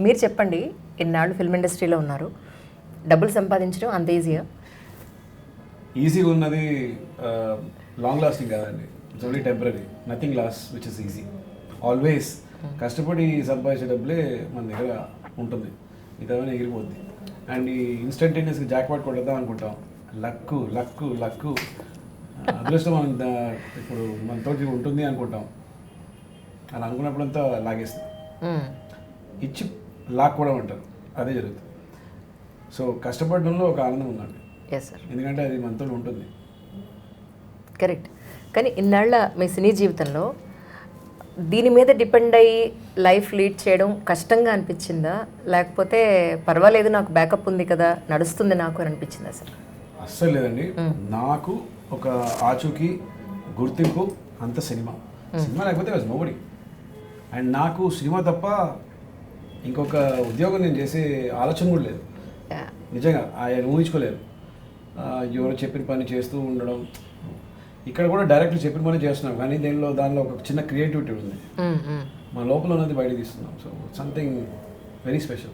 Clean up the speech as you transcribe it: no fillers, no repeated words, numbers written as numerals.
మీరు చెప్పండి, ఇన్నాళ్ళు ఫిల్మ్ ఇండస్ట్రీలో ఉన్నారు, డబ్బులు సంపాదించడం అంత ఈజీయా? ఈజీగా ఉన్నది లాంగ్ లాస్టింగ్ కాదండి. It's only temporary. Nothing lasts which is easy. Always కష్టపడి సంపాదించే డబ్బులే మన దగ్గర ఉంటుంది, మిగతావన్నీ ఎగిరిపోద్ది. అండ్ ఈ ఇన్స్టంటేనియస్గా జాక్పాట్ కొట్టేద్దాం అనుకుంటాం. లక్కు లక్కు లక్కు అదృష్టం మన ఇప్పుడు మనతోటి ఉంటుంది అనుకుంటాం. అలా అనుకున్నప్పుడంతా లాగేస్తుంది. ఇచ్చి లాక్కోవడం అంటారు, అదే జరుగుతుంది. సో కష్టపడడంలో ఒక ఆనందం ఉందండి. ఎస్ సార్, ఎందుకంటే అది మనతో ఉంటుంది. కరెక్ట్. కానీ ఇన్నాళ్ళ మీ సినీ జీవితంలో దీని మీద డిపెండ్ అయ్యి లైఫ్ లీడ్ చేయడం కష్టంగా అనిపించిందా, లేకపోతే పర్వాలేదు నాకు బ్యాకప్ ఉంది కదా నడుస్తుంది నాకు అని అనిపించిందా సార్? అస్సలు లేదండి. నాకు ఒక ఆచూకీ గుర్తింపు అంత సినిమా లేకపోతే వాజ్ నోబడి. అండ్ నాకు సినిమా తప్ప ఇంకొక ఉద్యోగం నేను చేసే ఆలోచన కూడా లేదు. నిజంగా ఆయన ఊహించుకోలేదు. ఎవరు చెప్పిన పని చేస్తూ ఉండడం. ఇక్కడ కూడా డైరెక్ట్ చెప్పిన పని చేస్తున్నాం, కానీ దానిలో ఒక చిన్న క్రియేటివిటీ ఉంది. మన లోపల ఉన్నది బయట తీస్తున్నాం. So something very special.